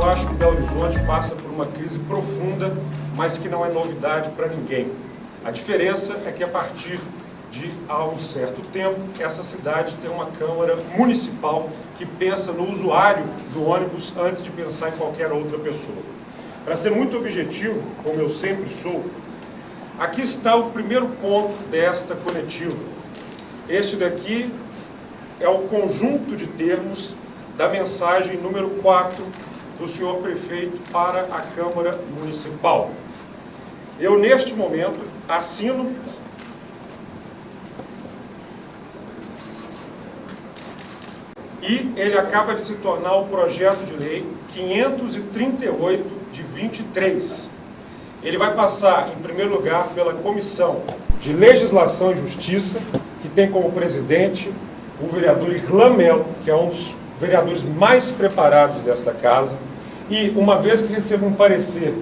acho que Belo Horizonte passa por uma crise profunda, mas que não é novidade para ninguém. A diferença é que a partir de há um certo tempo, essa cidade tem uma Câmara Municipal que pensa no usuário do ônibus antes de pensar em qualquer outra pessoa. Para ser muito objetivo, como eu sempre sou, aqui está o primeiro ponto desta coletiva. Este daqui é o conjunto de termos da mensagem número 4 do senhor prefeito para a Câmara Municipal. Eu, neste momento, assino e ele acaba de se tornar o projeto de lei 538 de 23. Ele vai passar, em primeiro lugar, pela Comissão de Legislação e Justiça, que tem como presidente o vereador Irlan Melo, que é um dos vereadores mais preparados desta casa, e uma vez que receba um parecer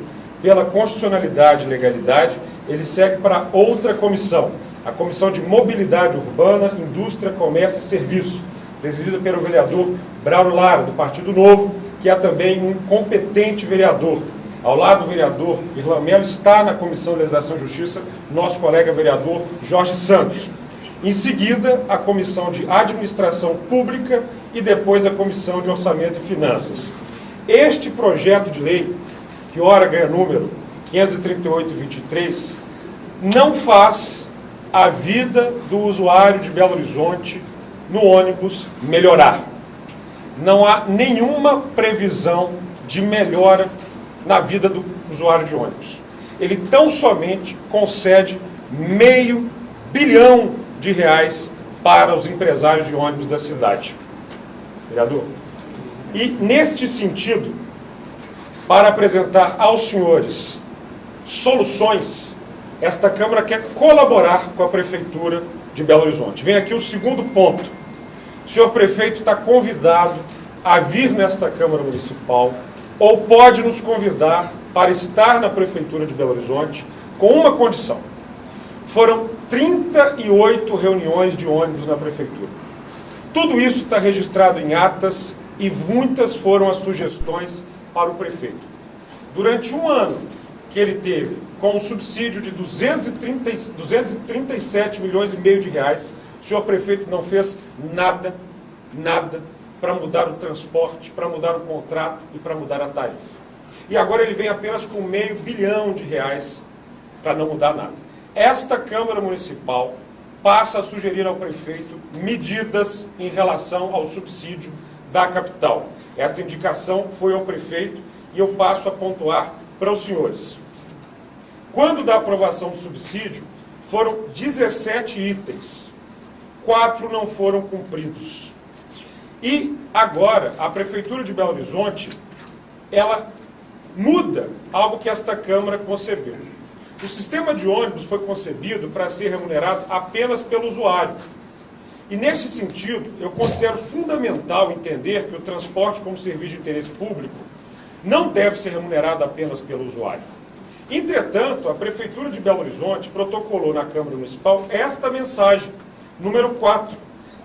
pela constitucionalidade e legalidade, ele segue para outra comissão, a Comissão de Mobilidade Urbana, Indústria, Comércio e Serviço, presidida pelo vereador Braulio Lara, do Partido Novo, que é também um competente vereador. Ao lado do vereador Irlan Melo está na Comissão de Legislação e Justiça nosso colega vereador Jorge Santos. Em seguida, a Comissão de Administração Pública e depois a Comissão de Orçamento e Finanças. Este projeto de lei, que ora ganha número 538-23, não faz a vida do usuário de Belo Horizonte no ônibus melhorar. Não há nenhuma previsão de melhora na vida do usuário de ônibus. Ele tão somente concede R$500 bilhão para os empresários de ônibus da cidade. Vereador? E, neste sentido, para apresentar aos senhores soluções, esta Câmara quer colaborar com a Prefeitura de Belo Horizonte. Vem aqui o segundo ponto. O senhor prefeito está convidado a vir nesta Câmara Municipal ou pode nos convidar para estar na Prefeitura de Belo Horizonte com uma condição. Foram 38 reuniões de ônibus na Prefeitura. Tudo isso está registrado em atas e muitas foram as sugestões para o prefeito. Durante um ano que ele teve com um subsídio de 237 milhões e meio de reais, o senhor prefeito não fez nada para mudar o transporte, para mudar o contrato e para mudar a tarifa. E agora ele vem apenas com R$500 bilhão para não mudar nada. Esta Câmara Municipal passa a sugerir ao prefeito medidas em relação ao subsídio da capital. Esta indicação foi ao prefeito e eu passo a pontuar para os senhores. Quando da aprovação do subsídio, foram 17 itens. 4 não foram cumpridos. E agora, a Prefeitura de Belo Horizonte, ela muda algo que esta Câmara concebeu. O sistema de ônibus foi concebido para ser remunerado apenas pelo usuário. E, nesse sentido, eu considero fundamental entender que o transporte como serviço de interesse público não deve ser remunerado apenas pelo usuário. Entretanto, a Prefeitura de Belo Horizonte protocolou na Câmara Municipal esta mensagem, número 4,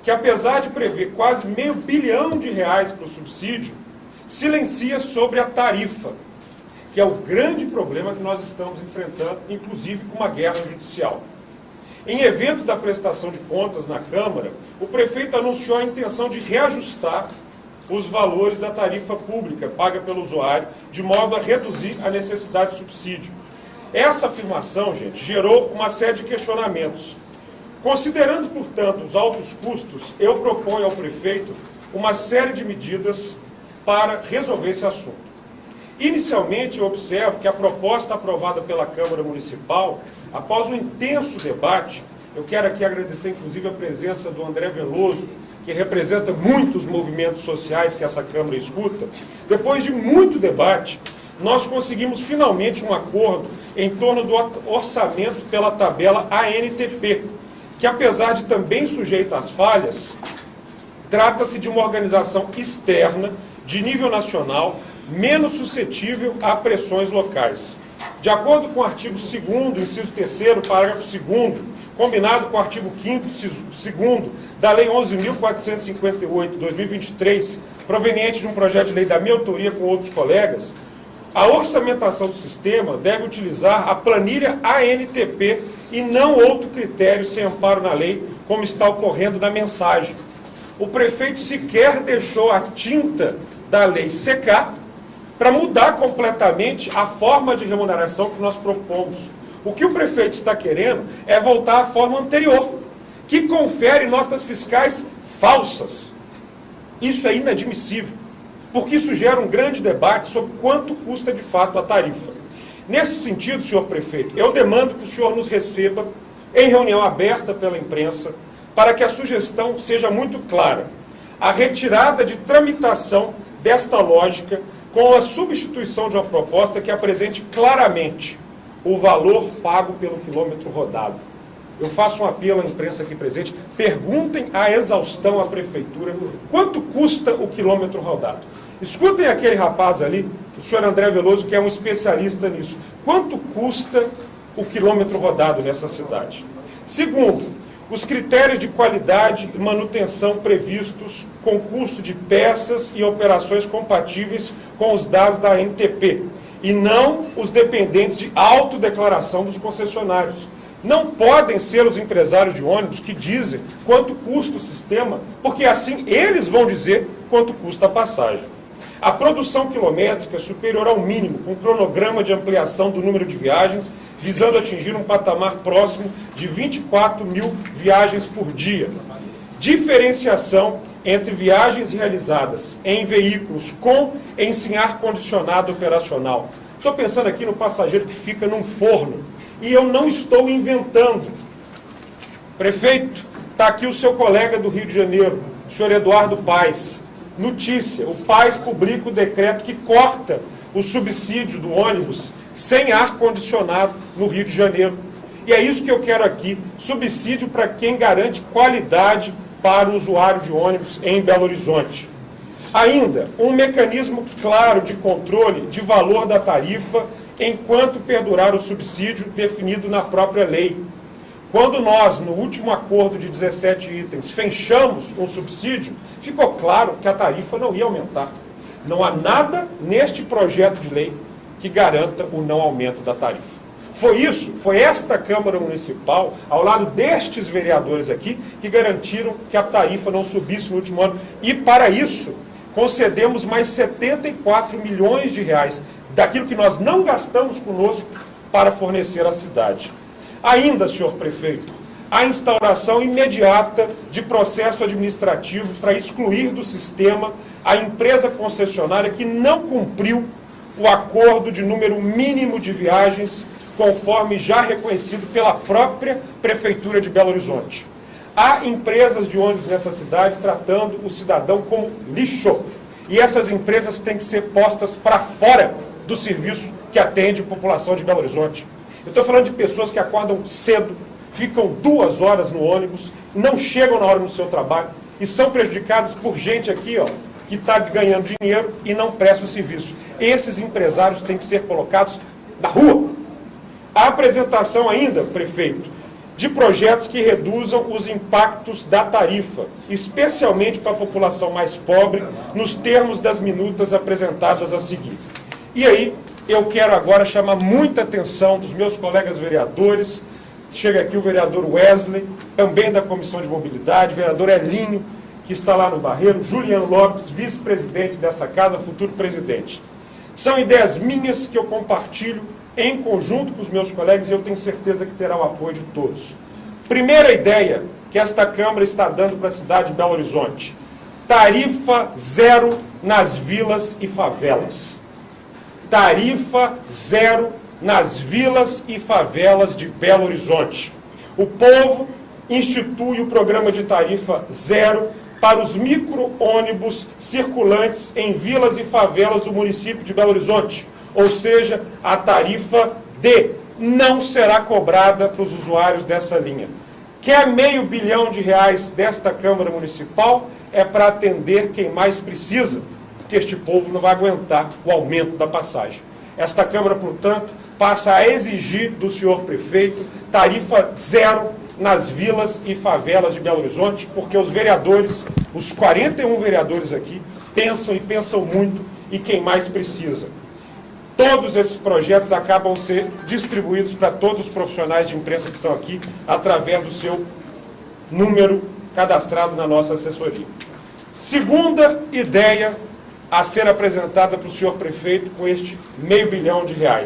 que apesar de prever quase R$500 bilhão para o subsídio, silencia sobre a tarifa, que é o grande problema que nós estamos enfrentando, inclusive com uma guerra judicial. Em evento da prestação de contas na Câmara, o prefeito anunciou a intenção de reajustar os valores da tarifa pública paga pelo usuário, de modo a reduzir a necessidade de subsídio. Essa afirmação, gente, gerou uma série de questionamentos. Considerando, portanto, os altos custos, eu proponho ao prefeito uma série de medidas para resolver esse assunto. Inicialmente, eu observo que a proposta aprovada pela Câmara Municipal, após um intenso debate, eu quero aqui agradecer, inclusive, a presença do André Veloso, que representa muitos movimentos sociais que essa Câmara escuta. Depois de muito debate, nós conseguimos finalmente um acordo em torno do orçamento pela tabela ANTP, que, apesar de também sujeita às falhas, trata-se de uma organização externa, de nível nacional, menos suscetível a pressões locais. De acordo com o artigo 2º, inciso 3º, parágrafo 2º, combinado com o artigo 5º, 2º, da Lei 11.458/2023, proveniente de um projeto de lei da minha autoria com outros colegas, a orçamentação do sistema deve utilizar a planilha ANTP e não outro critério sem amparo na lei, como está ocorrendo na mensagem. O prefeito sequer deixou a tinta da lei secar para mudar completamente a forma de remuneração que nós propomos. O que o prefeito está querendo é voltar à forma anterior, que confere notas fiscais falsas. Isso é inadmissível, porque isso gera um grande debate sobre quanto custa de fato a tarifa. Nesse sentido, senhor prefeito, eu demando que o senhor nos receba em reunião aberta pela imprensa, para que a sugestão seja muito clara. A retirada de tramitação desta lógica com a substituição de uma proposta que apresente claramente o valor pago pelo quilômetro rodado. Eu faço um apelo à imprensa aqui presente, perguntem à exaustão à prefeitura quanto custa o quilômetro rodado. Escutem aquele rapaz ali, o senhor André Veloso, que é um especialista nisso. Quanto custa o quilômetro rodado nessa cidade? Segundo, os critérios de qualidade e manutenção previstos com custo de peças e operações compatíveis com os dados da ANTP, e não os dependentes de autodeclaração dos concessionários. Não podem ser os empresários de ônibus que dizem quanto custa o sistema, porque assim eles vão dizer quanto custa a passagem. A produção quilométrica é superior ao mínimo, com cronograma de ampliação do número de viagens, visando atingir um patamar próximo de 24 mil viagens por dia. Diferenciação entre viagens realizadas em veículos com e sem ar-condicionado operacional. Estou pensando aqui no passageiro que fica num forno, e eu não estou inventando. Prefeito, está aqui o seu colega do Rio de Janeiro, o senhor Eduardo Paes. Notícia, o Paes publica o decreto que corta o subsídio do ônibus sem ar-condicionado no Rio de Janeiro. E é isso que eu quero aqui, subsídio para quem garante qualidade para o usuário de ônibus em Belo Horizonte. Ainda, um mecanismo claro de controle de valor da tarifa enquanto perdurar o subsídio definido na própria lei. Quando nós, no último acordo de 17 itens, fechamos um subsídio, ficou claro que a tarifa não ia aumentar. Não há nada neste projeto de lei que garanta o não aumento da tarifa. Foi esta Câmara Municipal, ao lado destes vereadores aqui, que garantiram que a tarifa não subisse no último ano. E, para isso, concedemos mais 74 milhões de reais daquilo que nós não gastamos conosco para fornecer à cidade. Ainda, senhor prefeito, a instauração imediata de processo administrativo para excluir do sistema a empresa concessionária que não cumpriu o acordo de número mínimo de viagens, conforme já reconhecido pela própria Prefeitura de Belo Horizonte. Há empresas de ônibus nessa cidade tratando o cidadão como lixo. E essas empresas têm que ser postas para fora do serviço que atende a população de Belo Horizonte. Eu estou falando de pessoas que acordam cedo, ficam 2 horas no ônibus, não chegam na hora no seu trabalho e são prejudicadas por gente aqui, ó, que está ganhando dinheiro e não presta o serviço. Esses empresários têm que ser colocados na rua. A apresentação ainda, prefeito, de projetos que reduzam os impactos da tarifa, especialmente para a população mais pobre, nos termos das minutas apresentadas a seguir. E aí, eu quero agora chamar muita atenção dos meus colegas vereadores. Chega aqui o vereador Wesley, também da Comissão de Mobilidade, vereador Elinho, que está lá no Barreiro, Juliano Lopes, vice-presidente dessa casa, futuro presidente. São ideias minhas que eu compartilho em conjunto com os meus colegas e eu tenho certeza que terá o apoio de todos. Primeira ideia que esta Câmara está dando para a cidade de Belo Horizonte: tarifa zero nas vilas e favelas. Tarifa zero nas vilas e favelas de Belo Horizonte. O povo institui o programa de tarifa zero para os micro-ônibus circulantes em vilas e favelas do município de Belo Horizonte. Ou seja, a tarifa D não será cobrada para os usuários dessa linha. Quer R$500 bilhão desta Câmara Municipal? É para atender quem mais precisa, porque este povo não vai aguentar o aumento da passagem. Esta Câmara, portanto, passa a exigir do senhor prefeito tarifa zero nas vilas e favelas de Belo Horizonte, porque os vereadores, os 41 vereadores aqui, pensam e pensam muito e quem mais precisa. Todos esses projetos acabam ser distribuídos para todos os profissionais de imprensa que estão aqui, através do seu número cadastrado na nossa assessoria. Segunda ideia a ser apresentada para o senhor prefeito com este R$500 milhão.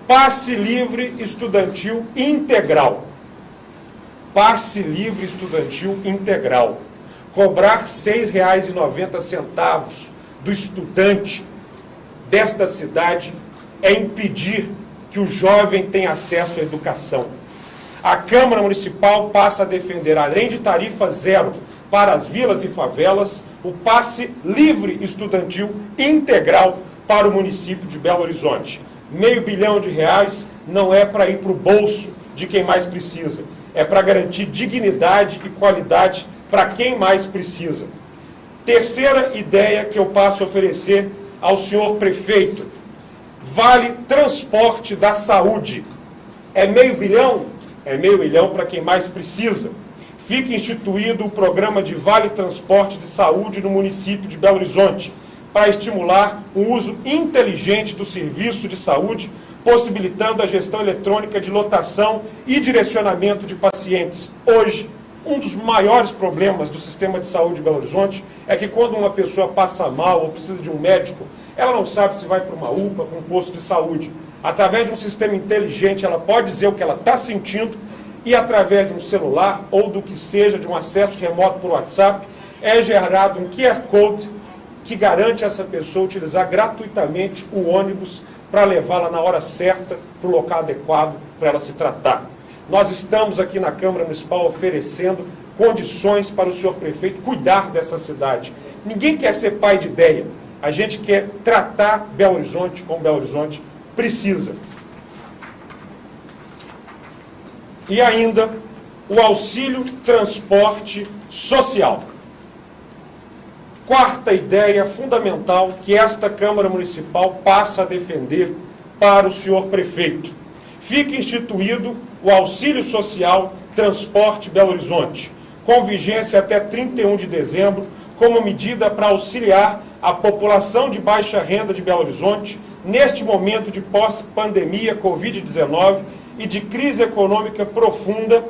Passe livre estudantil integral. Passe livre estudantil integral. Cobrar R$ 6,90 do estudante desta cidade é impedir que o jovem tenha acesso à educação. A Câmara Municipal passa a defender, além de tarifa zero para as vilas e favelas, o passe livre estudantil integral para o município de Belo Horizonte. R$500 milhão não é para ir para o bolso de quem mais precisa, é para garantir dignidade e qualidade para quem mais precisa. Terceira ideia que eu passo a oferecer ao senhor prefeito: vale transporte da saúde. É R$500 milhão? É R$500 milhão para quem mais precisa. Fica instituído o programa de Vale Transporte de Saúde no município de Belo Horizonte, para estimular o uso inteligente do serviço de saúde, possibilitando a gestão eletrônica de lotação e direcionamento de pacientes. Hoje, um dos maiores problemas do sistema de saúde de Belo Horizonte é que quando uma pessoa passa mal ou precisa de um médico, ela não sabe se vai para uma UPA, para um posto de saúde. Através de um sistema inteligente, ela pode dizer o que ela está sentindo e através de um celular ou do que seja, de um acesso remoto por WhatsApp, é gerado um QR Code que garante a essa pessoa utilizar gratuitamente o ônibus para levá-la na hora certa para o local adequado para ela se tratar. Nós estamos aqui na Câmara Municipal oferecendo condições para o senhor prefeito cuidar dessa cidade. Ninguém quer ser pai de ideia. A gente quer tratar Belo Horizonte como Belo Horizonte precisa. E ainda o auxílio transporte social. Quarta ideia fundamental que esta Câmara Municipal passa a defender para o senhor prefeito. Fica instituído o auxílio social transporte Belo Horizonte, com vigência até 31 de dezembro, como medida para auxiliar a população de baixa renda de Belo Horizonte, neste momento de pós-pandemia Covid-19 e de crise econômica profunda,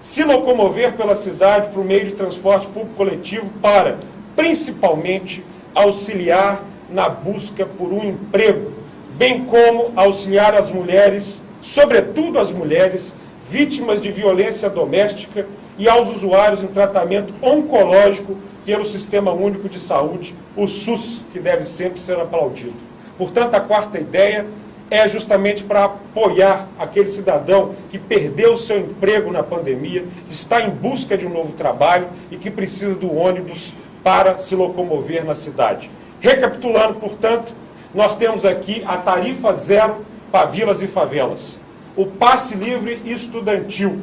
se locomover pela cidade por meio de transporte público coletivo para, principalmente, auxiliar na busca por um emprego, bem como auxiliar as mulheres, sobretudo as mulheres, vítimas de violência doméstica e aos usuários em tratamento oncológico pelo Sistema Único de Saúde, o SUS, que deve sempre ser aplaudido. Portanto, a quarta ideia é justamente para apoiar aquele cidadão que perdeu o seu emprego na pandemia, está em busca de um novo trabalho e que precisa do ônibus para se locomover na cidade. Recapitulando, portanto, nós temos aqui a tarifa zero para vilas e favelas, o passe livre estudantil,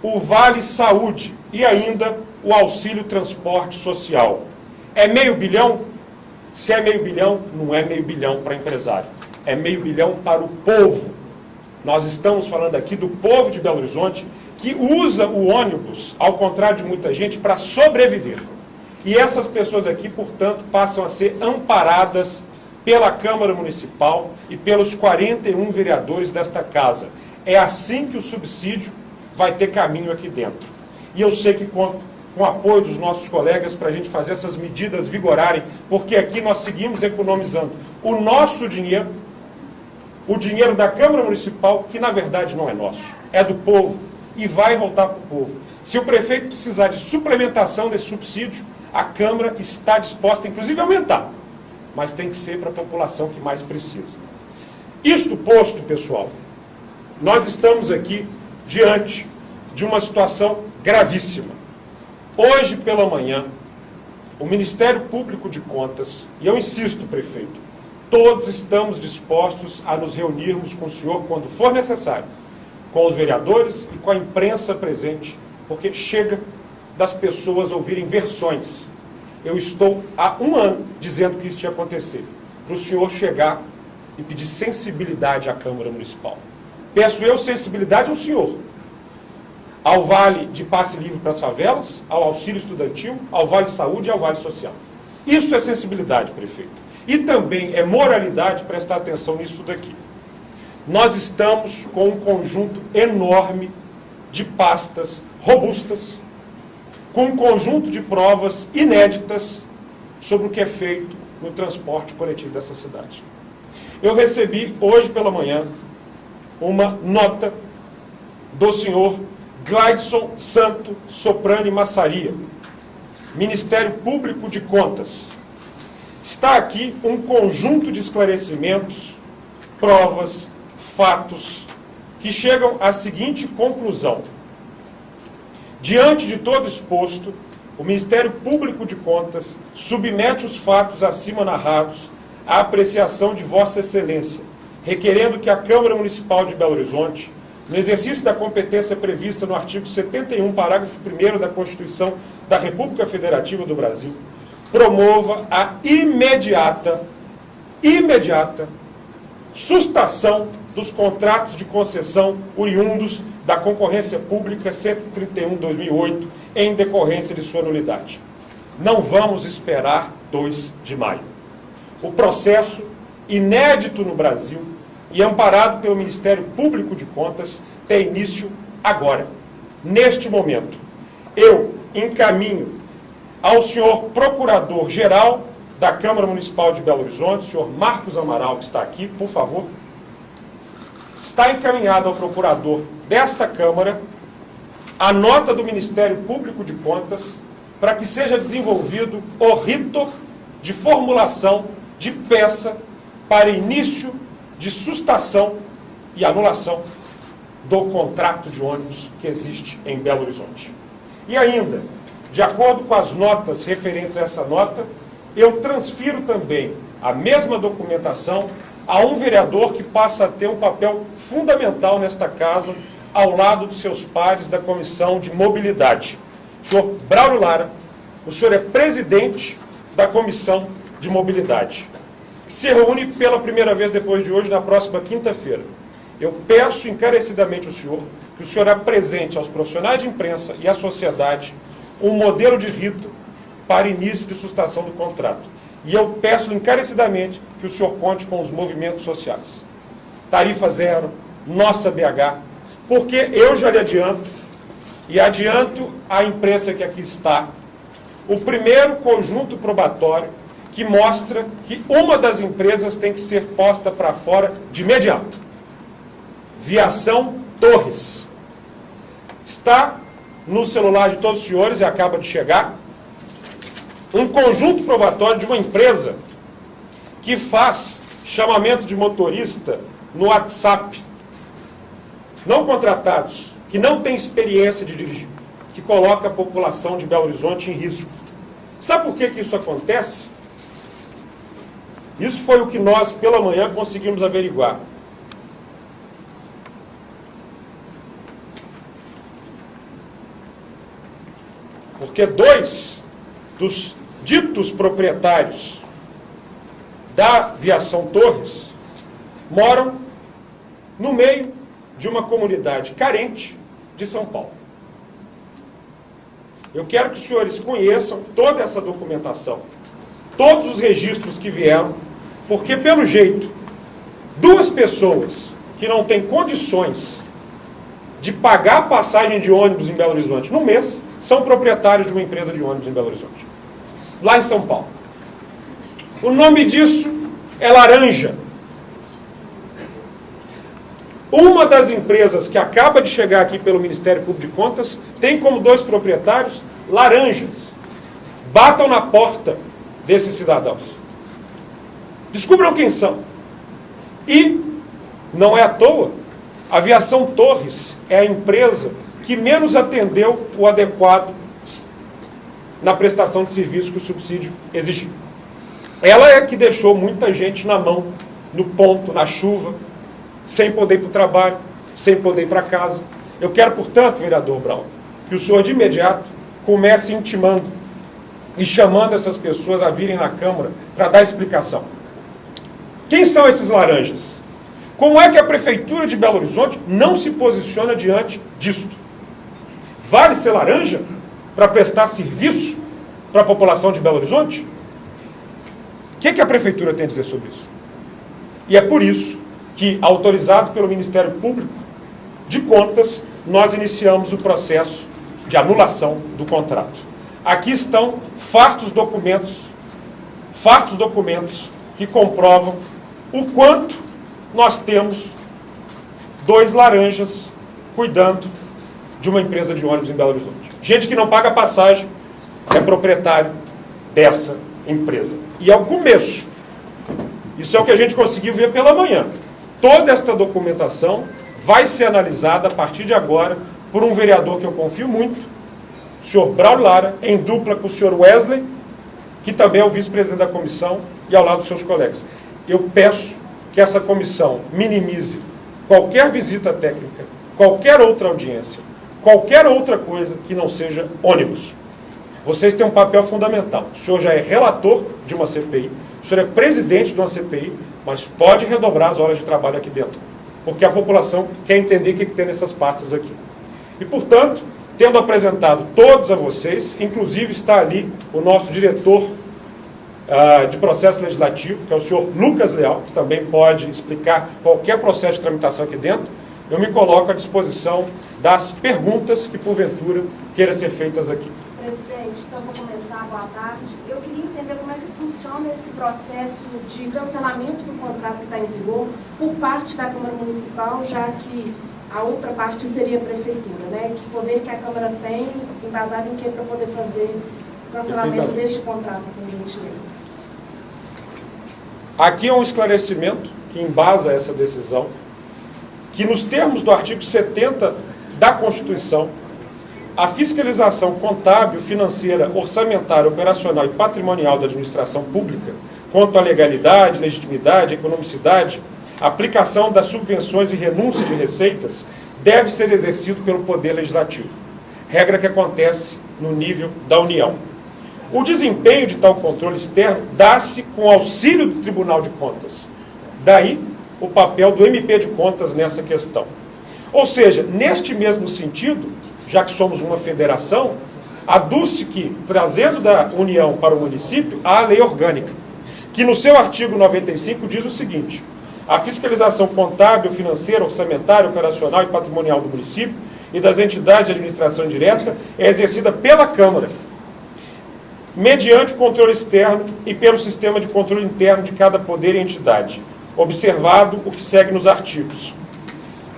o Vale Saúde e ainda o auxílio transporte social. É R$500 milhão? Se é R$500 milhão, não é R$500 milhão para empresário. É R$500 milhão para o povo. Nós estamos falando aqui do povo de Belo Horizonte que usa o ônibus, ao contrário de muita gente, para sobreviver. E essas pessoas aqui, portanto, passam a ser amparadas pela Câmara Municipal e pelos 41 vereadores desta casa. É assim que o subsídio vai ter caminho aqui dentro. E eu sei que conto com o apoio dos nossos colegas para a gente fazer essas medidas vigorarem, porque aqui nós seguimos economizando o nosso dinheiro, o dinheiro da Câmara Municipal, que na verdade não é nosso, é do povo e vai voltar para o povo. Se o prefeito precisar de suplementação desse subsídio, a Câmara está disposta, inclusive, a aumentar, mas tem que ser para a população que mais precisa. Isto posto, pessoal, nós estamos aqui diante de uma situação gravíssima. Hoje pela manhã, o Ministério Público de Contas, e eu insisto, prefeito, todos estamos dispostos a nos reunirmos com o senhor quando for necessário, com os vereadores e com a imprensa presente, porque chega das pessoas ouvirem versões. Eu estou há 1 ano dizendo que isso ia acontecer, para o senhor chegar e pedir sensibilidade à Câmara Municipal. Peço eu sensibilidade ao senhor, ao Vale de Passe Livre para as favelas, ao auxílio estudantil, ao Vale Saúde e ao Vale Social. Isso é sensibilidade, prefeito. E também é moralidade prestar atenção nisso daqui. Nós estamos com um conjunto enorme de pastas robustas, com um conjunto de provas inéditas sobre o que é feito no transporte coletivo dessa cidade. Eu recebi hoje pela manhã uma nota do senhor Glaidson Santo Soprani Massaria, Ministério Público de Contas. Está aqui um conjunto de esclarecimentos, provas, fatos, que chegam à seguinte conclusão. Diante de todo exposto, o Ministério Público de Contas submete os fatos acima narrados à apreciação de Vossa Excelência, requerendo que a Câmara Municipal de Belo Horizonte, no exercício da competência prevista no artigo 71, parágrafo 1º da Constituição da República Federativa do Brasil, promova a imediata sustação dos contratos de concessão oriundos da Concorrência Pública 131/2008, em decorrência de sua nulidade. Não vamos esperar 2 de maio. O processo, inédito no Brasil e amparado pelo Ministério Público de Contas, tem início agora, neste momento. Eu encaminho ao senhor Procurador-Geral da Câmara Municipal de Belo Horizonte, senhor Marcos Amaral, que está aqui, por favor. Está encaminhado ao procurador desta Câmara a nota do Ministério Público de Contas para que seja desenvolvido o rito de formulação de peça para início de sustação e anulação do contrato de ônibus que existe em Belo Horizonte. E ainda, de acordo com as notas referentes a essa nota, eu transfiro também a mesma documentação a um vereador que passa a ter um papel fundamental nesta casa, ao lado dos seus pares da Comissão de Mobilidade. O senhor Braulio Lara, o senhor é presidente da Comissão de Mobilidade, que se reúne pela primeira vez depois de hoje, na próxima quinta-feira. Eu peço encarecidamente ao senhor que o senhor apresente aos profissionais de imprensa e à sociedade um modelo de rito para início de sustação do contrato. E eu peço encarecidamente que o senhor conte com os movimentos sociais. Tarifa zero, nossa BH, porque eu já lhe adianto, e adianto à imprensa que aqui está, o primeiro conjunto probatório que mostra que uma das empresas tem que ser posta para fora de imediato. Viação Torres. Está no celular de todos os senhores e acaba de chegar um conjunto probatório de uma empresa que faz chamamento de motorista no WhatsApp, não contratados, que não tem experiência de dirigir, que coloca a população de Belo Horizonte em risco. Sabe por que isso acontece? Isso foi o que nós, pela manhã, conseguimos averiguar. Porque 2 dos ditos proprietários da Viação Torres moram no meio de uma comunidade carente de São Paulo. Eu quero que os senhores conheçam toda essa documentação, todos os registros que vieram, porque, pelo jeito, 2 pessoas que não têm condições de pagar a passagem de ônibus em Belo Horizonte no mês, são proprietários de uma empresa de ônibus em Belo Horizonte, lá em São Paulo. O nome disso é Laranja. Uma das empresas que acaba de chegar aqui pelo Ministério Público de Contas tem como 2 proprietários laranjas. Batam na porta desses cidadãos. Descubram quem são. E, não é à toa, a Viação Torres é a empresa que menos atendeu o adequado na prestação de serviço que o subsídio exigiu. Ela é que deixou muita gente na mão, no ponto, na chuva, sem poder ir para o trabalho, sem poder ir para casa. Eu quero, portanto, vereador Braulio, que o senhor de imediato comece intimando e chamando essas pessoas a virem na Câmara para dar explicação. Quem são esses laranjas? Como é que a Prefeitura de Belo Horizonte não se posiciona diante disto? Vale ser laranja para prestar serviço para a população de Belo Horizonte? O que a Prefeitura tem a dizer sobre isso? E é por isso que, autorizados pelo Ministério Público de Contas, nós iniciamos o processo de anulação do contrato. Aqui estão fartos documentos que comprovam o quanto nós temos dois laranjas cuidando de uma empresa de ônibus em Belo Horizonte. Gente que não paga passagem é proprietário dessa empresa. E é o começo. Isso é o que a gente conseguiu ver pela manhã. Toda esta documentação vai ser analisada a partir de agora por um vereador que eu confio muito, o senhor Braulio Lara, em dupla com o senhor Wesley, que também é o vice-presidente da comissão, e ao lado dos seus colegas. Eu peço que essa comissão minimize qualquer visita técnica, qualquer outra audiência, qualquer outra coisa que não seja ônibus. Vocês têm um papel fundamental. O senhor já é relator de uma CPI, o senhor é presidente de uma CPI, mas pode redobrar as horas de trabalho aqui dentro, porque a população quer entender o que tem nessas pastas aqui. E, portanto, tendo apresentado todos a vocês, inclusive está ali o nosso diretor de processo legislativo, que é o senhor Lucas Leal, que também pode explicar qualquer processo de tramitação aqui dentro, eu me coloco à disposição das perguntas que, porventura, queiram ser feitas aqui. Presidente, então vou começar, boa tarde. Eu queria entender como é que funciona esse processo de cancelamento do contrato que está em vigor por parte da Câmara Municipal, já que a outra parte seria a Prefeitura, né? Que poder que a Câmara tem, embasado em que para poder fazer o cancelamento deste contrato, por gentileza? Aqui é um esclarecimento que embasa essa decisão, que nos termos do artigo 70 da Constituição, a fiscalização contábil, financeira, orçamentária, operacional e patrimonial da administração pública, quanto à legalidade, legitimidade, economicidade, aplicação das subvenções e renúncia de receitas, deve ser exercido pelo Poder Legislativo, regra que acontece no nível da União. O desempenho de tal controle externo dá-se com auxílio do Tribunal de Contas. Daí o papel do MP de Contas nessa questão. Ou seja, neste mesmo sentido, já que somos uma federação, aduz-se que, trazendo da União para o município, há a lei orgânica, que no seu artigo 95 diz o seguinte: a fiscalização contábil, financeira, orçamentária, operacional e patrimonial do município e das entidades de administração indireta é exercida pela Câmara, mediante o controle externo e pelo sistema de controle interno de cada poder e entidade, observado o que segue nos artigos.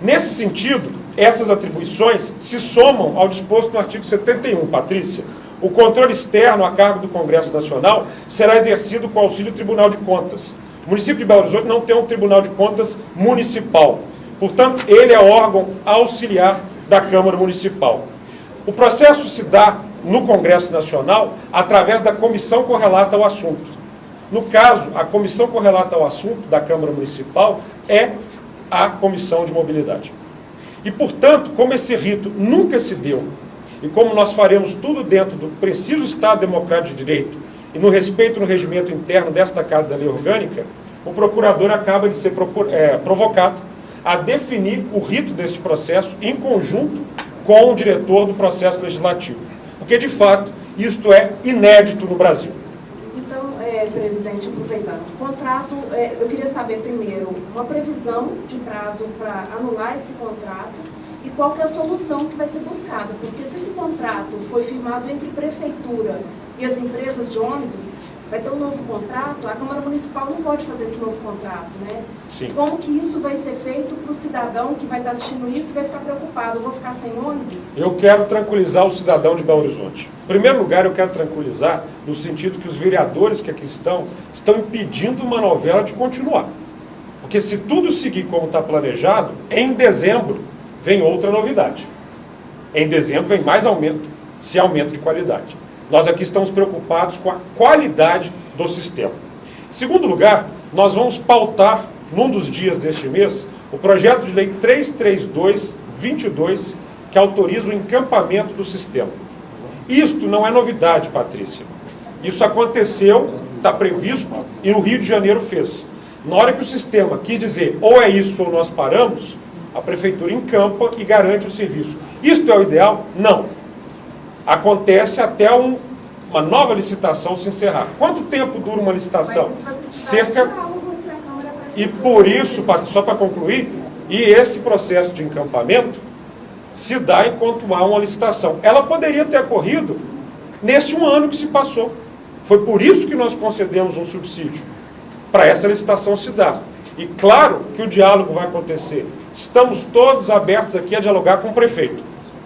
Nesse sentido, essas atribuições se somam ao disposto no artigo 71, Patrícia. O controle externo a cargo do Congresso Nacional será exercido com auxílio do Tribunal de Contas. O município de Belo Horizonte não tem um Tribunal de Contas municipal. Portanto, ele é órgão auxiliar da Câmara Municipal. O processo se dá no Congresso Nacional através da comissão correlata ao assunto. No caso, a comissão correlata ao assunto da Câmara Municipal é a Comissão de Mobilidade. E, portanto, como esse rito nunca se deu, e como nós faremos tudo dentro do preciso Estado Democrático de Direito e no respeito no regimento interno desta Casa da Lei Orgânica, o procurador acaba de ser provocado a definir o rito deste processo em conjunto com o diretor do processo legislativo. Porque, de fato, isto é inédito no Brasil. Então, presidente, aproveitando o contrato, eu queria saber primeiro uma previsão de prazo para anular esse contrato e qual que é a solução que vai ser buscada. Porque se esse contrato foi firmado entre Prefeitura e as empresas de ônibus, vai ter um novo contrato, a Câmara Municipal não pode fazer esse novo contrato, né? Sim. Como que isso vai ser feito para o cidadão que vai estar assistindo isso e vai ficar preocupado? Eu vou ficar sem ônibus? Eu quero tranquilizar o cidadão de Belo Horizonte. Em primeiro lugar, eu quero tranquilizar no sentido que os vereadores que aqui estão impedindo uma novela de continuar. Porque se tudo seguir como está planejado, em dezembro vem outra novidade. Em dezembro vem mais aumento, se aumento de qualidade. Nós aqui estamos preocupados com a qualidade do sistema. Em segundo lugar, nós vamos pautar, num dos dias deste mês, o projeto de lei 332/22, que autoriza o encampamento do sistema. Isto não é novidade, Patrícia. Isso aconteceu, está previsto, e o Rio de Janeiro fez. Na hora que o sistema quis dizer ou é isso ou nós paramos, a Prefeitura encampa e garante o serviço. Isto é o ideal? Não. Acontece até um uma nova licitação se encerrar. Quanto tempo dura uma licitação? Mas isso vai precisar de diálogo entre a Câmara e a Prefeitura. E por isso, só para concluir, e esse processo de encampamento se dá enquanto há uma licitação. Ela poderia ter ocorrido nesse 1 ano que se passou. Foi por isso que nós concedemos um subsídio, para essa licitação se dar. E claro que o diálogo vai acontecer. Estamos todos abertos aqui a dialogar com o prefeito,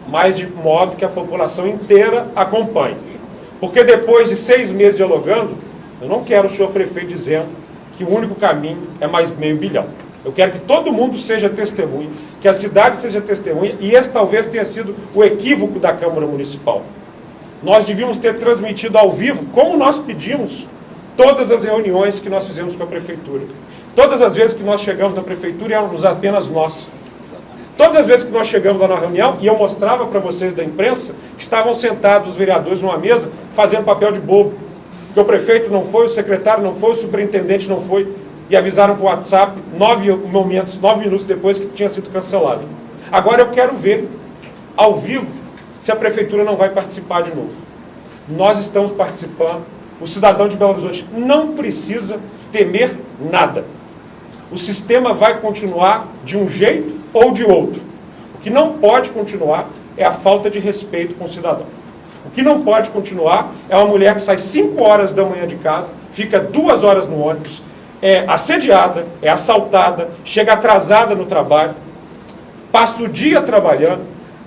mas de modo que a população inteira acompanhe. Porque depois de 6 meses dialogando, eu não quero o senhor prefeito dizendo que o único caminho é mais R$500 milhões. Eu quero que todo mundo seja testemunha, que a cidade seja testemunha, e esse talvez tenha sido o equívoco da Câmara Municipal. Nós devíamos ter transmitido ao vivo, como nós pedimos, todas as reuniões que nós fizemos com a Prefeitura. Todas as vezes que nós chegamos na Prefeitura, éramos apenas nós. Todas as vezes que nós chegamos lá na reunião, e eu mostrava para vocês da imprensa, que estavam sentados os vereadores numa mesa, fazendo papel de bobo. Que o prefeito não foi, o secretário não foi, o superintendente não foi, e avisaram por WhatsApp 9 minutos depois que tinha sido cancelado. Agora eu quero ver, ao vivo, se a Prefeitura não vai participar de novo. Nós estamos participando, o cidadão de Belo Horizonte não precisa temer nada. O sistema vai continuar de um jeito ou de outro. O que não pode continuar é a falta de respeito com o cidadão. O que não pode continuar é uma mulher que sai 5 horas da manhã de casa, fica 2 horas no ônibus, é assediada, é assaltada, chega atrasada no trabalho, passa o dia trabalhando,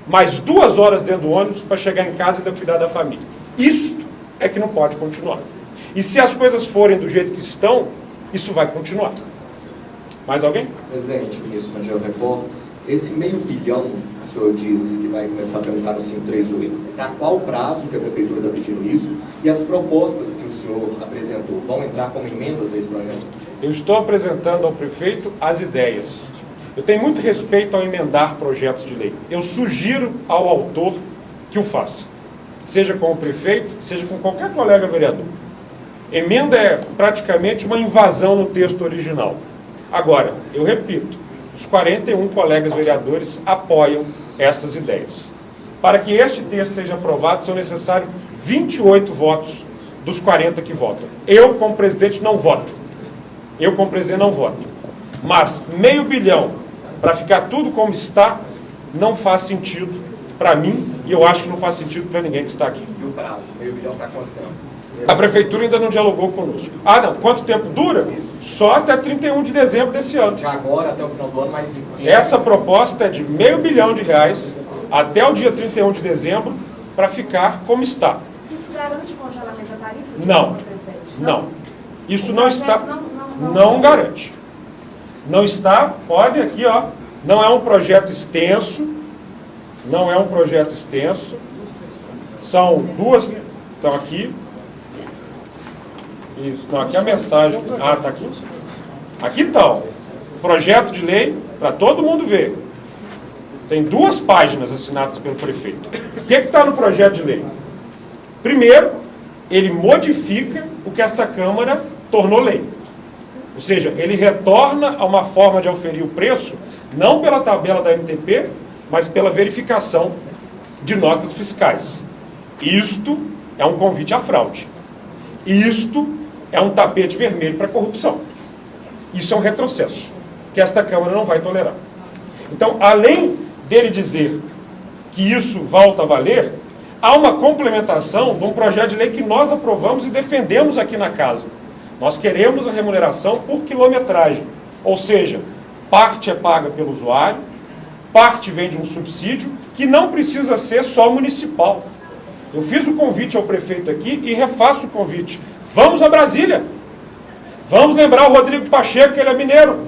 mais 2 horas dentro do ônibus para chegar em casa e ainda cuidar da família. Isto é que não pode continuar. E se as coisas forem do jeito que estão, isso vai continuar. Mais alguém? Presidente, ministro Rangel Record, esse R$500 milhões, o senhor disse que vai começar a perguntar no 538. Para qual prazo que a Prefeitura está pedindo isso? E as propostas que o senhor apresentou vão entrar como emendas a esse projeto? Eu estou apresentando ao prefeito as ideias. Eu tenho muito respeito ao emendar projetos de lei. Eu sugiro ao autor que o faça. Seja com o prefeito, seja com qualquer colega vereador. Emenda é praticamente uma invasão no texto original. Agora, eu repito, os 41 colegas vereadores apoiam estas ideias. Para que este texto seja aprovado, são necessários 28 votos dos 40 que votam. Eu, como presidente, não voto. Mas R$500 milhões, para ficar tudo como está, não faz sentido para mim, e eu acho que não faz sentido para ninguém que está aqui. E o prazo? R$500 milhões para quanto tempo? A Prefeitura ainda não dialogou conosco. Ah, não. Quanto tempo dura? Isso. Só até 31 de dezembro desse ano. Já agora, até o final do ano, mais 500. Essa proposta é de R$500 milhões até o dia 31 de dezembro para ficar como está. Isso garante congelamento da tarifa? Não. Presidente? Não. Isso O não projeto está... não Não garante. Não está... Pode aqui, ó. Não é um projeto extenso. Não é um projeto extenso. São duas... Estão aqui. Isso. Não, aqui é a mensagem. Ah, está aqui. Aqui está, ó. Projeto de lei para todo mundo ver. Tem 2 páginas assinadas pelo prefeito. O que está no projeto de lei? Primeiro, ele modifica o que esta Câmara tornou lei. Ou seja, ele retorna a uma forma de auferir o preço, não pela tabela da MTP, mas pela verificação de notas fiscais. Isto é um convite à fraude. Isto é um tapete vermelho para a corrupção. Isso é um retrocesso, que esta Câmara não vai tolerar. Então, além dele dizer que isso volta a valer, há uma complementação de um projeto de lei que nós aprovamos e defendemos aqui na casa. Nós queremos a remuneração por quilometragem. Ou seja, parte é paga pelo usuário, parte vem de um subsídio, que não precisa ser só municipal. Eu fiz o convite ao prefeito aqui e refaço o convite. Vamos a Brasília. Vamos lembrar o Rodrigo Pacheco, que ele é mineiro.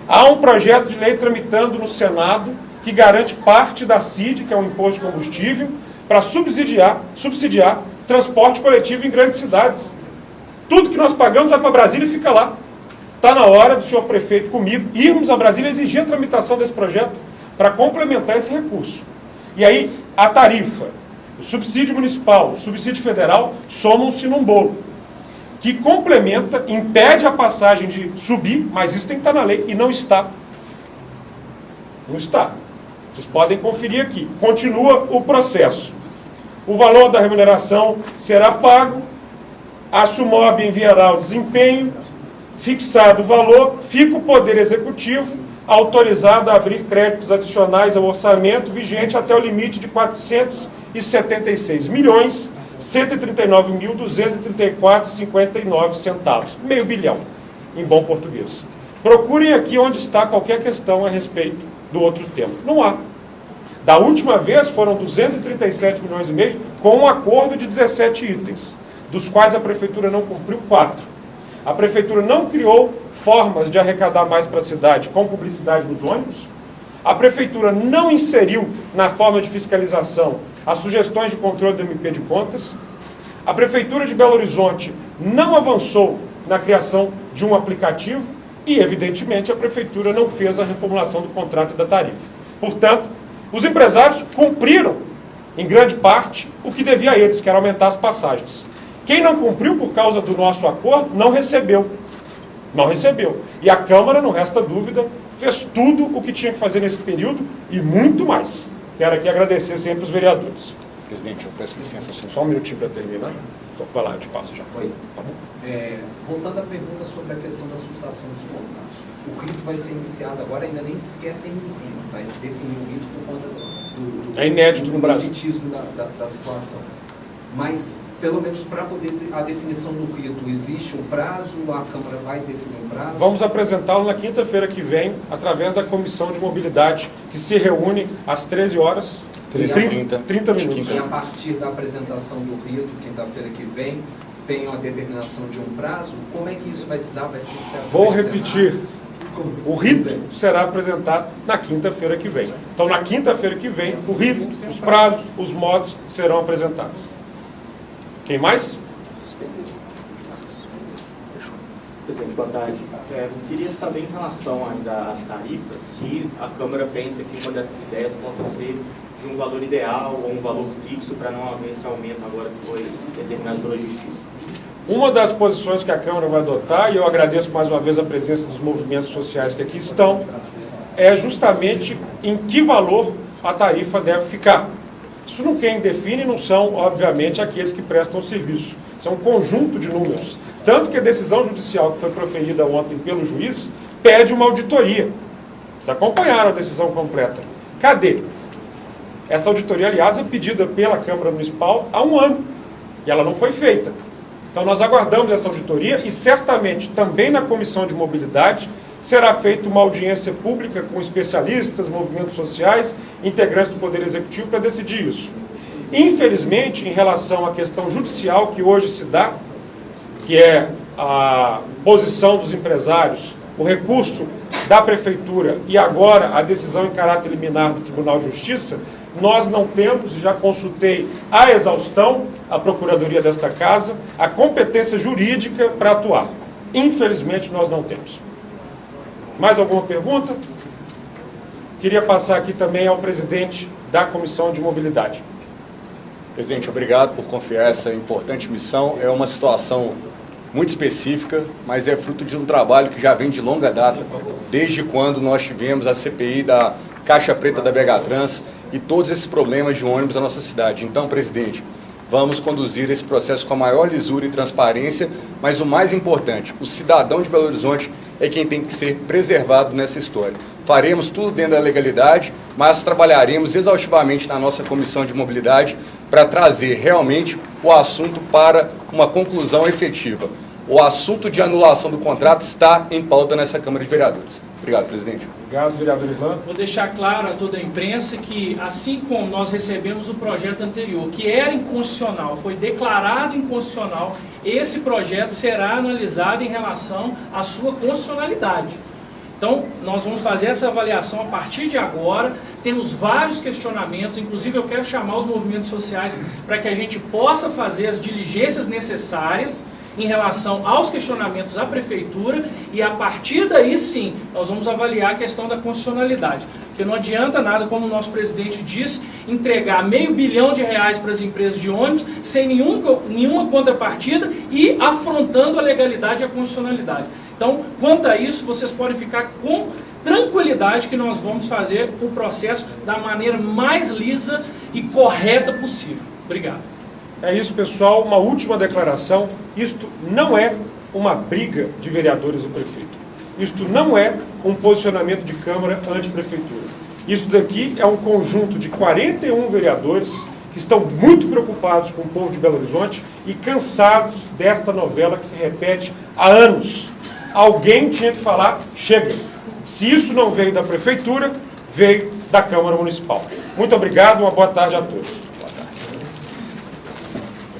Há um projeto de lei tramitando no Senado que garante parte da CID, que é um imposto de combustível, para subsidiar transporte coletivo em grandes cidades. Tudo que nós pagamos vai para Brasília e fica lá. Está na hora do senhor prefeito comigo irmos a Brasília exigir a tramitação desse projeto para complementar esse recurso. E aí a tarifa, o subsídio municipal, o subsídio federal somam-se num bolo, que complementa, impede a passagem de subir, mas isso tem que estar na lei, e não está. Não está. Vocês podem conferir aqui. Continua o processo. o valor da remuneração será pago, a SUMOB enviará o desempenho, fixado o valor, fica o Poder Executivo autorizado a abrir créditos adicionais ao orçamento vigente até o limite de R$ 476.139.234,59, meio bilhão, em bom português. Procurem aqui onde está qualquer questão a respeito do outro tema. Não há. Da última vez foram 237 milhões e meio com um acordo de 17 itens, dos quais a Prefeitura não cumpriu 4. A Prefeitura não criou formas de arrecadar mais para a cidade com publicidade nos ônibus. A Prefeitura não inseriu na forma de fiscalização as sugestões de controle do MP de contas. A Prefeitura de Belo Horizonte não avançou na criação de um aplicativo e, evidentemente, a Prefeitura não fez a reformulação do contrato e da tarifa. Portanto, os empresários cumpriram, em grande parte, o que devia a eles, que era aumentar as passagens. Quem não cumpriu por causa do nosso acordo, não recebeu. Não recebeu. E a Câmara, não resta dúvida, fez tudo o que tinha que fazer nesse período e muito mais. Quero aqui agradecer sempre os vereadores. Presidente, eu peço licença. Só um minutinho para terminar. Só para lá, eu te passo já. Oi. Tá bom? Voltando à pergunta sobre a questão da sustação dos contratos. O rito vai ser iniciado agora, ainda nem sequer tem rito. Vai se definir o rito por conta do é inédito no Brasil. ineditismo da situação. Mas, pelo menos para poder a definição do rito, existe um prazo? A Câmara vai definir um prazo? Vamos apresentá-lo na quinta-feira que vem, através da Comissão de Mobilidade, que se reúne às 13 horas, 30 minutos. E a partir da apresentação do rito, quinta-feira que vem, tem uma determinação de um prazo? Como é que isso vai se dar? Vai ser Vou repetir. O rito será apresentado na quinta-feira que vem. Então, na quinta-feira que vem, o rito, os prazos, os modos serão apresentados. Quem mais? Presidente, boa tarde. Eu queria saber em relação ainda às tarifas, se a Câmara pensa que uma dessas ideias possa ser de um valor ideal ou um valor fixo para não haver esse aumento agora que foi determinado pela Justiça. Uma das posições que a Câmara vai adotar, e eu agradeço mais uma vez a presença dos movimentos sociais que aqui estão, é justamente em que valor a tarifa deve ficar. Isso não quem define não são, obviamente, aqueles que prestam o serviço. Isso é um conjunto de números. Tanto que a decisão judicial que foi proferida ontem pelo juiz pede uma auditoria. Vocês acompanharam a decisão completa. Cadê? Essa auditoria, aliás, é pedida pela Câmara Municipal há um ano. E ela não foi feita. Então nós aguardamos essa auditoria e certamente também na Comissão de Mobilidade será feita uma audiência pública com especialistas, movimentos sociais, integrantes do Poder Executivo para decidir isso. Infelizmente, em relação à questão judicial que hoje se dá, que é a posição dos empresários, o recurso da Prefeitura e agora a decisão em caráter liminar do Tribunal de Justiça, nós não temos, e já consultei a exaustão, a Procuradoria desta Casa, a competência jurídica para atuar. Infelizmente, nós não temos. Mais alguma pergunta? Queria passar aqui também ao presidente da Comissão de Mobilidade. Presidente, obrigado por confiar essa importante missão. É uma situação muito específica, mas é fruto de um trabalho que já vem de longa data, desde quando nós tivemos a CPI da Caixa Preta da BH Trans e todos esses problemas de ônibus na nossa cidade. Então, presidente, vamos conduzir esse processo com a maior lisura e transparência, mas o mais importante, o cidadão de Belo Horizonte é quem tem que ser preservado nessa história. Faremos tudo dentro da legalidade, mas trabalharemos exaustivamente na nossa Comissão de Mobilidade para trazer realmente o assunto para uma conclusão efetiva. O assunto de anulação do contrato está em pauta nessa Câmara de Vereadores. Obrigado, presidente. Obrigado, vereador Ivan. Vou deixar claro a toda a imprensa que, assim como nós recebemos o projeto anterior, que era inconstitucional, foi declarado inconstitucional, esse projeto será analisado em relação à sua constitucionalidade. Então, nós vamos fazer essa avaliação a partir de agora, temos vários questionamentos, inclusive eu quero chamar os movimentos sociais para que a gente possa fazer as diligências necessárias em relação aos questionamentos à Prefeitura e a partir daí sim, nós vamos avaliar a questão da constitucionalidade. Porque não adianta nada, como o nosso presidente disse, entregar R$500 bilhão para as empresas de ônibus sem nenhuma contrapartida e afrontando a legalidade e a constitucionalidade. Então, quanto a isso, vocês podem ficar com tranquilidade que nós vamos fazer o processo da maneira mais lisa e correta possível. Obrigado. É isso, pessoal. Uma última declaração. Isto não é uma briga de vereadores e prefeito. Isto não é um posicionamento de Câmara anti-prefeitura. Isso daqui é um conjunto de 41 vereadores que estão muito preocupados com o povo de Belo Horizonte e cansados desta novela que se repete há anos. Alguém tinha que falar, chega. Se isso não veio da prefeitura, veio da Câmara Municipal. Muito obrigado, uma boa tarde a todos.